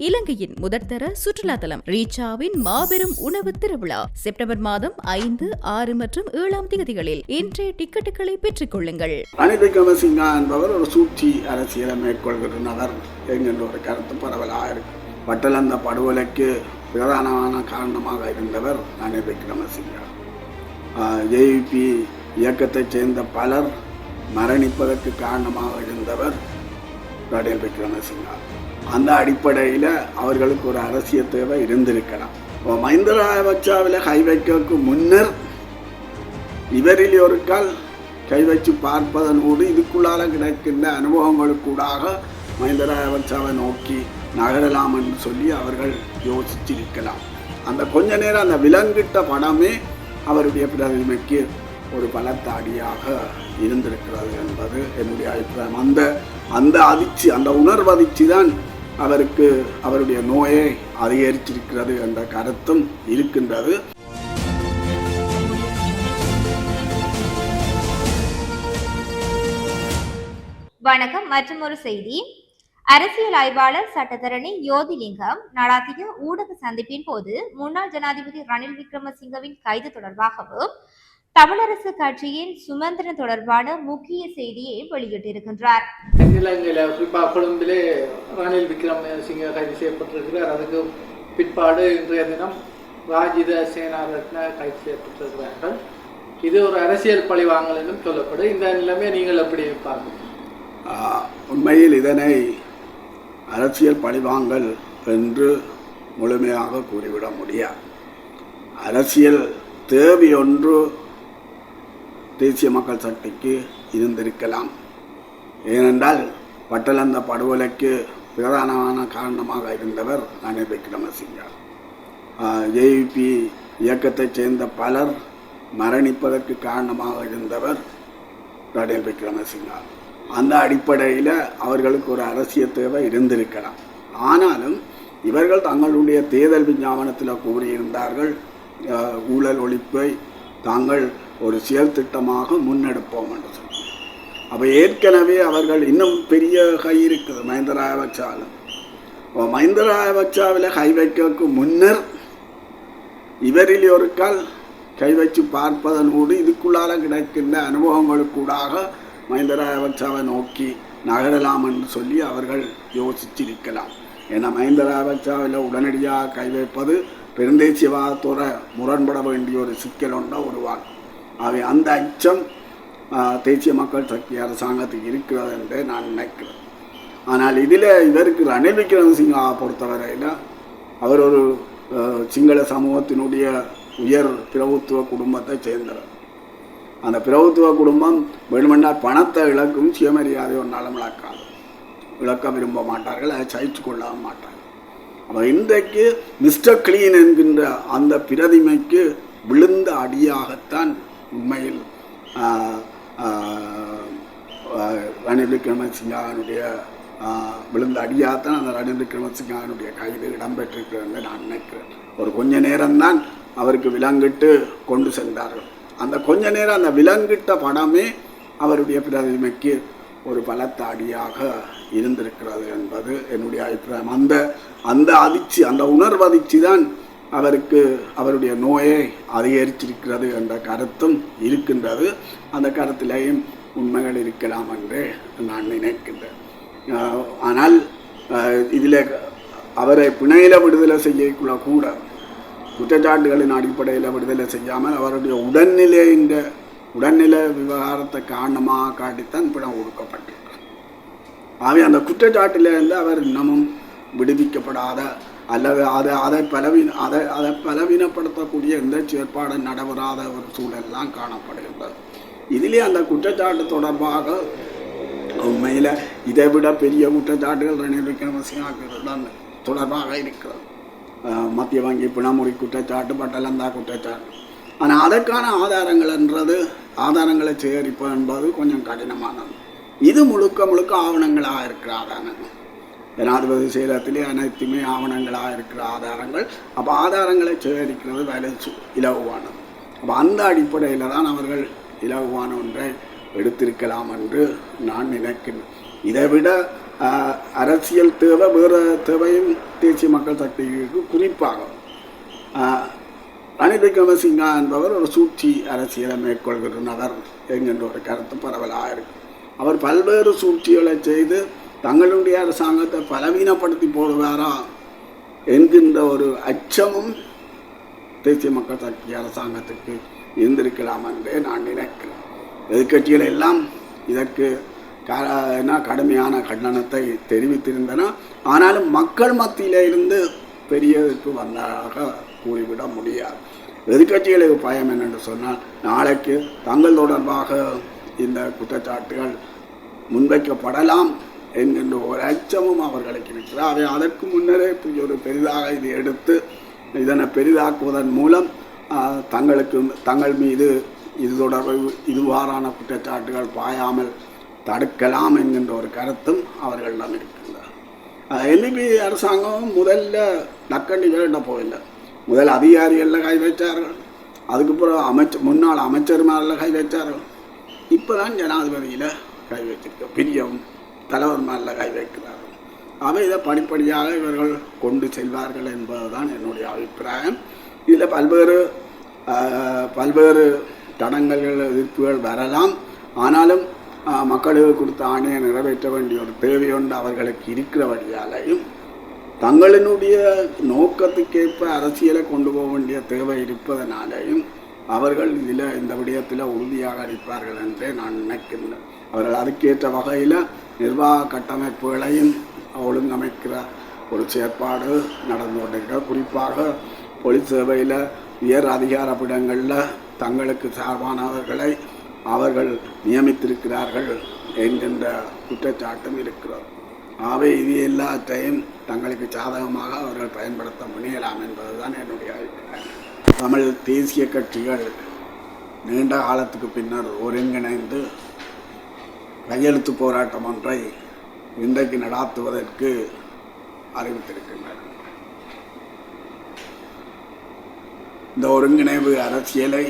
இலங்கையின் முதற்தர சுற்றுலா தலம் ரீச்சாவின் மாபெரும் உணவு திருவிழா செப்டம்பர் மாதம் 5, 6 மற்றும் 7ஆம் தேதிகளில் இன்றைய டிக்கெட்டுகளை பெற்றுக் கொள்ளுங்கள். ரணில் விக்ரமசிங்க என்பவர் ஒரு சூழ்ச்சி அரசியலை மேற்கொள்கின்றனர் என்கின்ற ஒரு கருத்து பரவலாக இருக்கு. பட்டலந்த படுகொலைக்கு பிரதானமான காரணமாக இருந்தவர் ரணில் விக்ரமசிங்க. ஜேவிபி இயக்கத்தைச் சேர்ந்த பலர் மரணிப்பதற்கு காரணமாக இருந்தவர் ரணில் விக்ரமசிங்கா. அந்த அடிப்படையில் அவர்களுக்கு ஒரு அரசியல் தேவை இருந்திருக்கலாம். மஹிந்த ராஜபக்சவில் கை வைக்கிறதுக்கு முன்னர் இவரில் ஒரு கால் கை வச்சு பார்ப்பதனோடு இதுக்குள்ளால கிடைக்கின்ற அனுபவங்களுக்கூடாக மஹிந்த ராஜபக்சவை நோக்கி நகரலாம் என்று சொல்லி அவர்கள் யோசிச்சிருக்கலாம். அந்த கொஞ்ச நேரம் அந்த விலங்கிட்ட படமே அவருடைய பிரதிமைக்கு ஒரு பலத்தாடியாக இருந்திருக்கிறது என்பது என்னுடைய அபிப்பிராயம். அந்த அதிர்ச்சி, அந்த உணர்வதிர்ச்சி தான் அவருக்கு அவருடைய நோயை அதிகரிச்சிருக்கிறது என்ற கருத்தும் இருக்கின்றது. வணக்கம். மற்றும் ஒரு செய்தி. அரசியல் ஆய்வாளர் சட்டத்தரணி யோதிலிங்கம் நடாத்திய ஊடக சந்திப்பின் போது முன்னாள் ஜனாதிபதி ரணில் விக்ரமசிங்கவின் கைது தொடர்பாகவும் தமிழரசு கட்சியின் சுமந்திரன் தொடர்பான முக்கிய செய்தியை வெளியிட்டிருக்கின்றார். குறிப்பாக கொழும்பிலே ரணில் விக்ரமசிங்க கைது செய்யப்பட்டிருக்கிறார். அதுக்கு பிற்பாடு இன்றைய தினம் ராஜித சேனாரத்ன கைது செய்யப்பட்டிருக்கிறார்கள். இது ஒரு அரசியல் பழிவாங்கல் என்றும் சொல்லப்படும். இந்த நிலைமையை நீங்கள் எப்படி பார்க்கணும்? உண்மையில் இதனை அரசியல் பழிவாங்கல் என்று முழுமையாக கூறிவிட முடியாது. அரசியல் தேவை ஒன்று தேசிய மக்கள் சக்திக்கு இருந்திருக்கலாம். ஏனென்றால் பட்டலந்த படுகொலைக்கு பிரதானமான காரணமாக இருந்தவர் ரணில் விக்ரமசிங்க. ஜேவிபி இயக்கத்தைச் சேர்ந்த பலர் மரணிப்பதற்கு காரணமாக இருந்தவர் ரணில் விக்ரமசிங்க. அந்த அடிப்படையில் அவர்களுக்கு ஒரு அரசியல் தேவை இருந்திருக்கலாம். ஆனாலும் இவர்கள் தங்களுடைய தேர்தல் விஞ்ஞாபனத்தில் கூறியிருந்தார்கள், ஊழல் ஒழிப்பை தாங்கள் ஒரு செயல் திட்டமாக முன்னெடுப்போம் என்று சொல்லி. அப்போ ஏற்கனவே அவர்கள் இன்னும் பெரிய கை இருக்குது மஹிந்த ராஜபக்சவில். மஹிந்த ராஜபக்சவில் கை வைக்கிறதுக்கு முன்னர் இவரில் ஒரு கால் கை வச்சு பார்ப்பதனோடு இதுக்குள்ளால கிடைக்கின்ற அனுபவங்களுக்கூடாக மஹிந்த ராஜபக்சவை நோக்கி நகரலாம் என்று சொல்லி அவர்கள் யோசிச்சிருக்கலாம். ஏன்னா மஹிந்த ராஜபக்சவில் உடனடியாக கை வைப்பது பெருந்தேசியவாதத்தோட முரண்பட வேண்டிய ஒரு சிக்கல் ஒன்றை உருவாக்கும். அவை அந்த அச்சம் தேசிய மக்கள் சக்தி அரசாங்கத்துக்கு இருக்கிறது என்று நான் நினைக்கிறேன். ஆனால் இதில் இவருக்கு ரணில் விக்ரமசிங்காவை பொறுத்தவரையில் அவர் ஒரு சிங்கள சமூகத்தினுடைய உயர் பிரபுத்துவ குடும்பத்தை சேர்ந்தவர். அந்த பிரபுத்துவ குடும்பம் வேணுமென்றால் பணத்தை இழக்கும், சுயமரியாதை ஒன்றாலும் இழக்க விரும்ப மாட்டார்கள், அதை சகிச்சு கொள்ள மாட்டார்கள். அப்போ இன்றைக்கு மிஸ்டர் கிளீன் என்கின்ற அந்த பிரதிமைக்கு விழுந்த அடியாகத்தான் உண்மையில் ரணில் விக்ரமசிங்காவினுடைய விழுந்த அடியாகத்தான் அந்த ரணில் விக்ரமசிங்காவினுடைய கைது இடம்பெற்றிருக்கிறது நான் நினைக்கிறேன். ஒரு கொஞ்ச நேரம்தான் அவருக்கு விலங்கிட்டு கொண்டு சென்றார்கள். அந்த கொஞ்ச நேரம் அந்த விலங்கிட்ட படமே அவருடைய பிரதிமைக்கு ஒரு பலத்தாடியாக இருந்திருக்கிறது என்பது என்னுடைய அபிப்பிராயம். அந்த அதிர்ச்சி, அந்த உணர்வதிர்ச்சி தான் அவருக்கு அவருடைய நோயை அதிகரிச்சிருக்கிறது என்ற கருத்தும் இருக்கின்றது. அந்த கருத்திலேயும் உண்மைகள் இருக்கலாம் என்று நான் நினைக்கின்றேன். ஆனால் இதில் அவரை பிணையில் விடுதலை செய்யக்குள்ள கூட குற்றச்சாட்டுகளின் அடிப்படையில் விடுதலை செய்யாமல் அவருடைய உடல்நிலை விவகாரத்தை காரணமாக காட்டித்தான் பிணம் கொடுக்கப்பட்டிருக்கு. ஆகவே அந்த குற்றச்சாட்டிலிருந்து அவர் இன்னமும் விடுவிக்கப்படாத அல்லது அதை பலவீனப்படுத்தக்கூடிய எந்த செயற்பாடு நடைபெறாத ஒரு சூழல்லாம் காணப்படுகின்றது. இதிலே அந்த குற்றச்சாட்டு தொடர்பாக உண்மையில் இதைவிட பெரிய குற்றச்சாட்டுகள் ரணில் விக்ரமசிங்கவுடன் தொடர்பாக இருக்கிறது. மத்திய வங்கி பிணமுறி குற்றச்சாட்டு, பட்டலந்தா குற்றச்சாட்டு. ஆனால் அதற்கான ஆதாரங்களை சேகரிப்பது என்பது கொஞ்சம் கடினமானது. இது முழுக்க ஆவணங்களாக இருக்கிற ஆதாரங்கள். ஜனாதிபதி செயலகத்திலே அனைத்துமே ஆவணங்களாக இருக்கிற ஆதாரங்கள். அப்போ ஆதாரங்களை சேகரிக்கிறது வேலை இலகுவானது. அப்போ அந்த அடிப்படையில் தான் அவர்கள் இலகுவான ஒன்றை எடுத்திருக்கலாம் என்று நான் நினைக்கிறேன். இதைவிட அரசியல் தேவை, வேறு தேவையும் தேசிய மக்கள் சக்திக்கு குறிப்பாக ரணில் விக்ரமசிங்கா என்பவர் ஒரு சூழ்ச்சி அரசியலை மேற்கொள்கிற நபர் என்கின்ற ஒரு கருத்து பரவலாக இருக்கு. அவர் பல்வேறு சூழ்ச்சிகளை செய்து தங்களுடைய அரசாங்கத்தை பலவீனப்படுத்தி போடுவாரா என்கின்ற ஒரு அச்சமும் தேசிய மக்கள் சக்தி அரசாங்கத்துக்கு இருந்திருக்கலாம் என்றே நான் நினைக்கிறேன். எதிர்கட்சிகள் எல்லாம் இதற்கு கடுமையான கண்டனத்தை தெரிவித்திருந்தன. ஆனாலும் மக்கள் மத்தியிலே இருந்து பெரியதற்கு வந்ததாக கூறிவிட முடியாது. எதிர்கட்சிகளுக்கு பயம் என்னென்று சொன்னால், நாளைக்கு தங்கள் தொடர்பாக இந்த குற்றச்சாட்டுகள் முன்வைக்கப்படலாம் என்கின்ற ஒரு அச்சமும் அவர்களுக்கு இருக்கிறது. அவை அதற்கு முன்னரே ஒரு பெரிதாக இது எடுத்து இதனை பெரிதாக்குவதன் மூலம் தங்கள் மீது இது தொடர்பு இதுவாறான குற்றச்சாட்டுகள் பாயாமல் தடுக்கலாம் என்கின்ற ஒரு கருத்தும் அவர்களிடம் இருக்கின்றது. எல்லிபி அரசாங்கம் முதல்ல நக்கண்டிகளிட போயில்லை. முதல் அதிகாரிகளில் கை வைத்தார்கள், அதுக்கப்புறம் முன்னாள் அமைச்சர்மாரில் கை வைத்தார்கள். இப்போ தான் ஜனாதிபதியில் கை வச்சிருக்க பெரிய தலைவர்மாரில் கை வைக்கிறார்கள். அவை இதை படிப்படியாக இவர்கள் கொண்டு செல்வார்கள் என்பதுதான் என்னுடைய அபிப்பிராயம். இதில் பல்வேறு தடங்கல்கள் எதிர்ப்புகள் வரலாம். ஆனாலும் மக்களுக்கு கொடுத்த ஆணையை நிறைவேற்ற வேண்டிய ஒரு தேவையொன்று அவர்களுக்கு இருக்கிறபடியாலையும் தங்களினுடைய நோக்கத்துக்கேற்ப அரசியலை கொண்டு போக வேண்டிய தேவை இருப்பதனாலேயும் அவர்கள் இந்த விடயத்தில் உறுதியாக அளிப்பார்கள் என்றே நான் நினைக்கின்றேன். அவர்கள் அதுக்கேற்ற வகையில் நிர்வாக கட்டமைப்புகளையும் ஒழுங்கமைக்கிற ஒரு செயற்பாடு நடந்து கொண்டிருக்கிறது. குறிப்பாக பொலிஸ் சேவையில் உயர் அதிகார பீடங்களில் தங்களுக்கு சார்பானவர்களை அவர்கள் நியமித்திருக்கிறார்கள் என்கின்ற குற்றச்சாட்டும் இருக்கிறது. ஆகவே இது எல்லாத்தையும் தங்களுக்கு சாதகமாக அவர்கள் பயன்படுத்த முனையலாம் என்பதுதான் என்னுடைய அபிப்பிராயம். தமிழ் தேசிய கட்சிகள் நீண்ட காலத்துக்கு பின்னர் ஒருங்கிணைந்து கையெழுத்து போராட்டம் ஒன்றை இன்றைக்கு நடாத்துவதற்கு அறிவித்திருக்கின்றனர். இந்த ஒருங்கிணைவு அரசியலை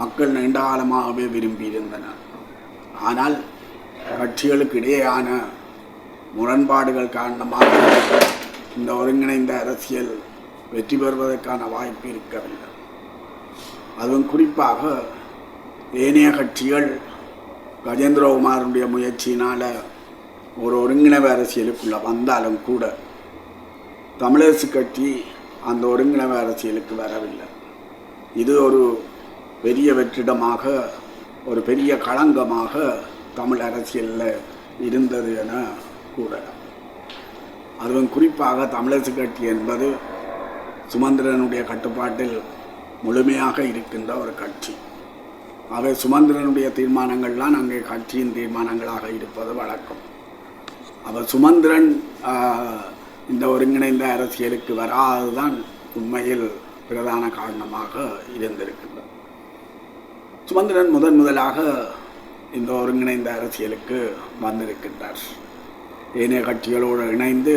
மக்கள் நீண்ட காலமாகவே விரும்பியிருந்தனர். ஆனால் கட்சிகளுக்கு இடையேயான முரண்பாடுகள் காரணமாக இந்த ஒருங்கிணைந்த அரசியல் வெற்றி பெறுவதற்கான வாய்ப்பு இருக்கவில்லை. அதுவும் குறிப்பாக ஏனைய கட்சிகள் கஜேந்திரகுமாருடைய முயற்சியினால் ஒரு ஒருங்கிணைவு அரசியலுக்குள்ளே வந்தாலும் கூட தமிழரசு கட்சி அந்த ஒருங்கிணைவு அரசியலுக்கு வரவில்லை. இது ஒரு பெரிய வெற்றிடமாக, ஒரு பெரிய களங்கமாக தமிழ் அரசியலில் இருந்தது என கூறலாம். அதுவும் குறிப்பாக தமிழரசு கட்சி என்பது சுமந்திரனுடைய கட்டுப்பாட்டில் முழுமையாக இருக்கின்ற ஒரு கட்சி. அவை சுமந்திரனுடைய தீர்மானங்கள்லாம் அங்கே கட்சியின் தீர்மானங்களாக இருப்பது வழக்கம். அவர் சுமந்திரன் இந்த ஒருங்கிணைந்த அரசியலுக்கு வராதுதான் உண்மையில் பிரதான காரணமாக இருந்திருக்கின்றது. சுமந்திரன் முதலாக இந்த ஒருங்கிணைந்த அரசியலுக்கு வந்திருக்கின்றார். ஏனைய கட்சிகளோடு இணைந்து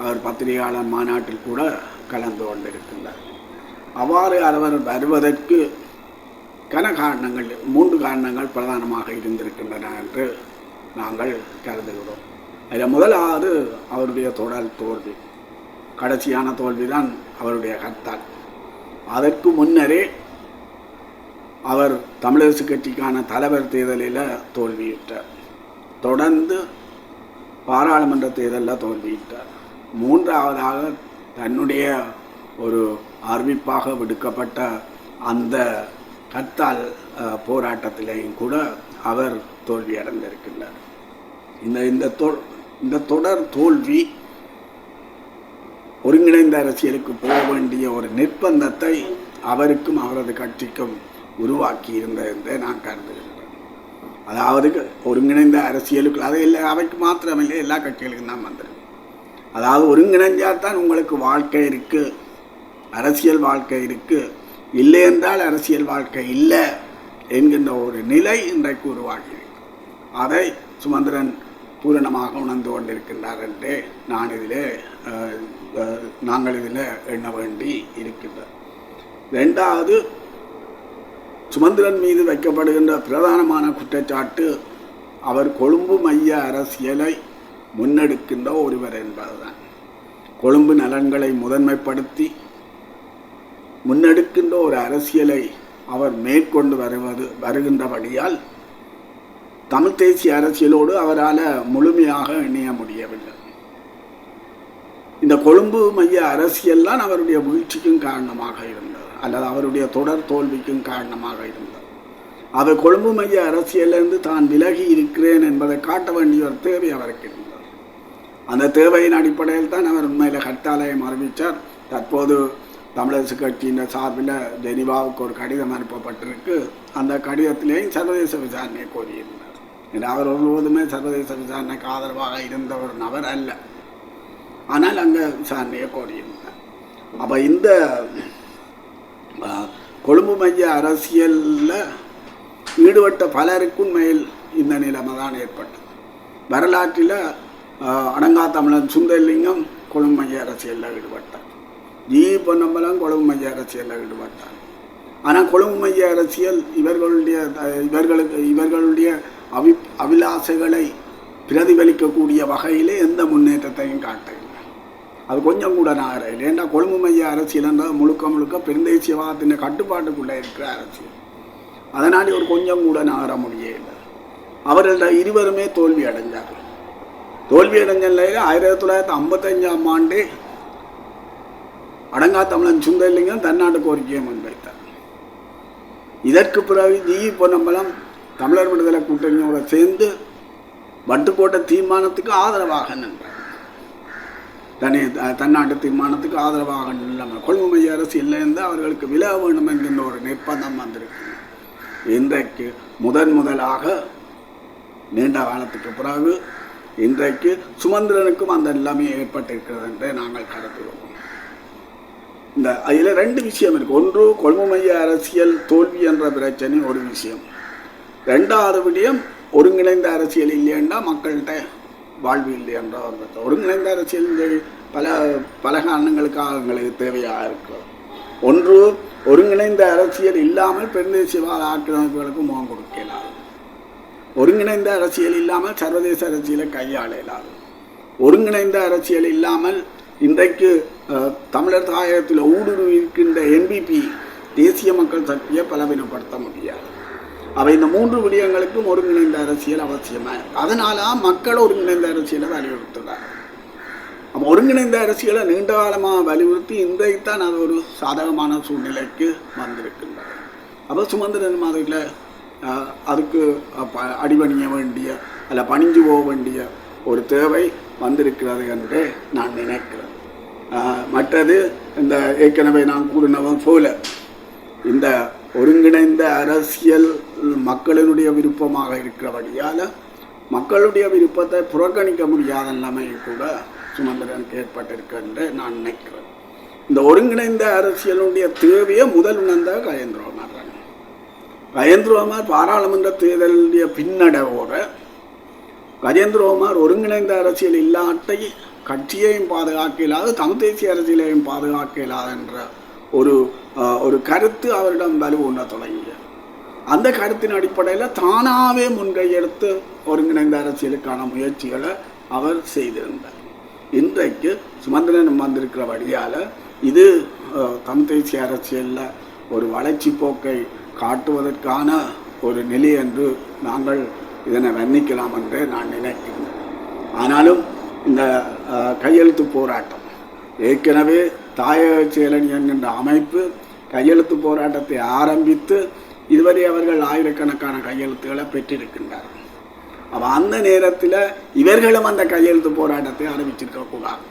அவர் பத்திரிகையாளர் மாநாட்டில் கூட கலந்து கொண்டிருக்கின்றார். அவ்வாறு அவர் வருவதற்கு காரணங்கள், 3 காரணங்கள் பிரதானமாக இருந்திருக்கின்றன என்று நாங்கள் கருதுகிறோம். அதில் முதலாவது அவருடைய தொடர் தோல்வி, கடைசியான தோல்விதான் அவருடைய ஹர்த்தால். அதற்கு முன்னரே அவர் தமிழரசு கட்சிக்கான தலைவர் தேர்தலில் தோல்வியிட்டார். தொடர்ந்து பாராளுமன்ற தேர்தலில் தோல்வியிட்டார். 3ஆவதாக தன்னுடைய ஒரு அறிவிப்பாக விடுக்கப்பட்ட அந்த ஹர்த்தால் போராட்டத்திலேயும் கூட அவர் தோல்வி அடைந்திருக்கின்றார். இந்த தொடர் தோல்வி ஒருங்கிணைந்த அரசியலுக்கு போக வேண்டிய ஒரு நிர்பந்தத்தை அவருக்கும் அவரது கட்சிக்கும் உருவாக்கி இருந்தது என்றே நான் கருதுகிறேன். அதாவது ஒருங்கிணைந்த அரசியலுக்கு அது இல்லை, அவைக்கு மாத்திரமில்லை, எல்லா கட்சிகளுக்கும் தான் வந்துருக்கு. அதாவது ஒருங்கிணைஞ்சால்தான் உங்களுக்கு வாழ்க்கை இருக்குது, அரசியல் வாழ்க்கை இருக்குது, இல்லை என்றால் அரசியல் வாழ்க்கை இல்லை என்கின்ற ஒரு நிலை இன்றைக்கு உருவாகி அதை சுமந்திரன் பூரணமாக உணர்ந்து கொண்டிருக்கின்றார் என்றே நாங்கள் இதில் எண்ண வேண்டி இருக்கின்றார். 2வது, சுமந்திரன் மீது வைக்கப்படுகின்ற பிரதானமான குற்றச்சாட்டு அவர் கொழும்பு மைய அரசியலை முன்னெடுக்கின்ற ஒருவர் என்பதுதான். கொழும்பு நலன்களை முதன்மைப்படுத்தி முன்னெடுக்கின்ற ஒரு அரசியலை அவர் மேற்கொண்டு வருகின்றபடியால் தமிழ் தேசிய அரசியலோடு அவரால் முழுமையாக இணைய முடியவில்லை. இந்த கொழும்பு மைய அரசியல் தான் அவருடைய வீழ்ச்சிக்கும் காரணமாக இருந்தது, அல்லது அவருடைய தொடர் தோல்விக்கும் காரணமாக இருந்தது. அவர் கொழும்பு மைய அரசியலிருந்து தான் விலகி இருக்கிறேன் என்பதை காட்ட வேண்டிய ஒரு தேவை அவருக்கு இருந்தது. அந்த தேவையின் அடிப்படையில் தான் அவர் உண்மையில் கட்டாலயம் அறிவித்தார். தற்போது தமிழரசு கட்சியின் சார்பில் ஜெனிவாவுக்கு ஒரு கடிதம் அனுப்பப்பட்டிருக்கு. அந்த கடிதத்திலேயும் சர்வதேச விசாரணையை கோரியிருந்தார். அவர் ஒருபோதுமே சர்வதேச விசாரணைக்கு ஆதரவாக இருந்த ஒரு நபர் அல்ல, ஆனால் அங்கே விசாரணையை கோரியிருந்தார். அப்போ இந்த கொழும்பு மைய அரசியலில் ஈடுபட்ட பலருக்கும் மேல் இந்த நிலைமை தான் ஏற்பட்டது. வரலாற்றில் அடங்கா தமிழன் சுந்தரலிங்கம் கொழும்பு மைய அரசியலில் ஈடுபட்டார். ஜி பொன்னம்பலம் கொழும்பு மைய அரசியலில் ஈடுபட்டார். ஆனால் கொழும்பு மைய அரசியல் இவர்களுடைய அபிலாசைகளை பிரதிபலிக்கக்கூடிய வகையிலே எந்த முன்னேற்றத்தையும் காட்டவில்லை. அது கொஞ்சம் கூட நகரையில். ஏன்னா கொழும்பு மைய அரசியல் என்றால் முழுக்க பெருந்தேசியவாதத்தின் கட்டுப்பாட்டுக்குள்ளே இருக்கிற அரசியல். அதனால் ஒரு கொஞ்சம் கூட நகர முடியவில்லை. அவர்கள் இருவருமே தோல்வி அடைஞ்சார்கள். தோல்வி அடைஞ்ச நிலையில் 1955ஆம் ஆண்டே அடங்கா தமிழன் சுந்தரலிங்கம் தன்னாட்டு கோரிக்கையை முன்வைத்தார். இதற்கு பிறகு ஜி பொன்னம்பலம் தமிழர் விடுதலை கூட்டணியோடு சேர்ந்து வட்டுக்கோட்டை தீர்மானத்துக்கு ஆதரவாக நின்றார். தன்னாட்டு தீர்மானத்துக்கு ஆதரவாக நில்லாமல் கொழும்பு மைய அரசியலிருந்து அவர்களுக்கு விலக வேண்டும் என்கின்ற ஒரு நிர்பந்தம் வந்திருக்கு. இன்றைக்கு முதலாக நீண்ட காலத்துக்கு பிறகு இன்றைக்கு சுமந்திரனுக்கும் அந்த நிலைமை ஏற்பட்டிருக்கிறது என்று நாங்கள் கருதுகிறோம். அதில் ரெண்டு விஷயம் இருக்குது. ஒன்று, கொழும்பு மைய அரசியல் தோல்வி என்ற பிரச்சனை ஒரு விஷயம். ரெண்டாவது விடயம், ஒருங்கிணைந்த அரசியல் இல்லையென்றா மக்கள்கிட்ட வாழ்வு இல்லை என்ற ஒரு பிரச்சனை. ஒருங்கிணைந்த அரசியல் பல காரணங்களுக்காக எங்களுக்கு தேவையாக இருக்கிறது. ஒன்று, ஒருங்கிணைந்த அரசியல் இல்லாமல் பெருந்தேசியவாத ஆக்கிரமிப்புகளுக்கு முகம் கொடுக்க இயலாது. ஒருங்கிணைந்த அரசியல் இல்லாமல் சர்வதேச அரசியலை கையாள இயலாது. ஒருங்கிணைந்த அரசியல் இல்லாமல் இன்றைக்கு தமிழர் தாயகத்தில் ஊடுருவி இருக்கின்ற என்பிபி தேசிய மக்கள் சக்தியை பலவீனப்படுத்த முடியாது. அவை இந்த மூன்று விடயங்களுக்கும் ஒருங்கிணைந்த அரசியல் அவசியமாக. அதனால மக்கள் ஒருங்கிணைந்த அரசியலை வலியுறுத்துகிறார். அப்போ ஒருங்கிணைந்த அரசியலை நீண்ட காலமாக வலியுறுத்தி இன்றைக்குத்தான் அது ஒரு சாதகமான சூழ்நிலைக்கு வந்திருக்கின்றது. அப்போ சுமந்திரன் மாதிரியில் அதுக்கு அடிபணிய வேண்டிய அல்ல பணிஞ்சு போக வேண்டிய ஒரு தேவை வந்திருக்கிறது என்று நான் நினைக்கிறேன். மற்றது இந்த ஏற்கனவே நான் கூறினவன் போல இந்த ஒருங்கிணைந்த அரசியல் மக்களினுடைய விருப்பமாக இருக்கிறபடியால் மக்களுடைய விருப்பத்தை புறக்கணிக்க முடியாத நிலைமை கூட சுமந்திரனுக்கு ஏற்பட்டிருக்கு என்று நான் நினைக்கிறேன். இந்த ஒருங்கிணைந்த அரசியலுடைய தேவையை முதல் உணர்ந்த கஜேந்திரகுமார். கஜேந்திரகுமார் பாராளுமன்ற தேர்தலுடைய பின்னடைவோடு கஜேந்திரகுமார் ஒருங்கிணைந்த அரசியல் இல்லாட்டை கட்சியையும் பாதுகாக்க இயலாது, தமிழ் தேசிய அரசியலையும் பாதுகாக்க இயலாது என்ற ஒரு கருத்து அவரிடம் வலுவூட்ட தொடங்கியது. அந்த கருத்தின் அடிப்படையில் தானாகவே முன்கையெடுத்து ஒருங்கிணைந்த அரசியலுக்கான முயற்சிகளை அவர் செய்திருந்தார். இன்றைக்கு சுமந்திரன் வந்திருக்கிற வழியால் இது தமிழ் தேசிய அரசியலில் ஒரு வளர்ச்சி போக்கை காட்டுவதற்கான ஒரு நிலை என்று நாங்கள் இதனை வர்ணிக்கலாம் என்று நான் நினைக்கிறேன். ஆனாலும் இந்த கையெழுத்து போராட்டம் ஏற்கனவே தாயக செயலணி என்கின்ற அமைப்பு கையெழுத்து போராட்டத்தை ஆரம்பித்து இதுவரை அவர்கள் ஆயிரக்கணக்கான கையெழுத்துக்களை பெற்றிருக்கின்றார்கள். அப்போ அந்த நேரத்தில் இவர்களும் அந்த கையெழுத்து போராட்டத்தை ஆரம்பிச்சிருக்கக்கூடாது.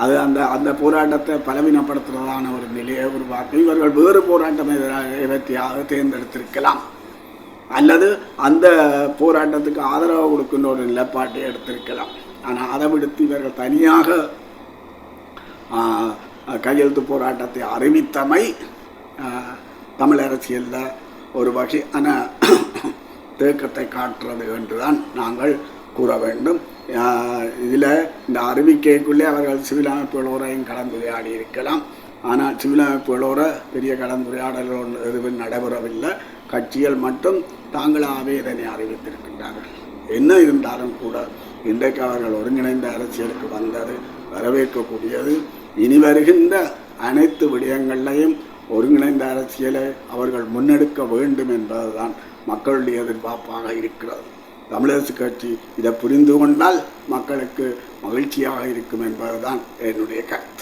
அது அந்த போராட்டத்தை பலவீனப்படுத்துவதான ஒரு நிலையை உருவாக்கி இவர்கள் வேறு போராட்டம் எதற்காக தேர்ந்தெடுத்திருக்கலாம், அல்லது அந்த போராட்டத்துக்கு ஆதரவு கொடுக்கின்ற ஒரு நிலைப்பாட்டை எடுத்திருக்கலாம். ஆனால் அதை விடுத்து இவர்கள் தனியாக கையெழுத்து போராட்டத்தை அறிவித்தமை தமிழ் அரசியலில் ஒரு வகையான தேக்கத்தை காட்டுறது என்றுதான் நாங்கள் கூற வேண்டும். இதில் இந்த அறிவிக்கைக்குள்ளே அவர்கள் சிவில் அமைப்புகளோரையும் கலந்துரையாடி இருக்கலாம். ஆனால் சிவில் அமைப்புகளோட பெரிய கலந்துரையாடல்கள் எதுவும் நடைபெறவில்லை. கட்சிகள் மட்டும் தாங்களாகவே இதனை அறிவித்திருக்கின்றார்கள். என்ன இருந்தாலும் கூட இன்றைக்கு அவர்கள் ஒருங்கிணைந்த அரசியலுக்கு வந்தது வரவேற்கக்கூடியது. இனி வருகின்ற அனைத்து விடயங்களையும் ஒருங்கிணைந்த அரசியலை அவர்கள் முன்னெடுக்க வேண்டும் என்பதுதான் மக்களுடைய எதிர்பார்ப்பாக இருக்கிறது. தமிழரசு கட்சி இதை புரிந்து கொண்டால் மக்களுக்கு மகிழ்ச்சியாக இருக்கும் என்பதுதான் என்னுடைய கருத்து.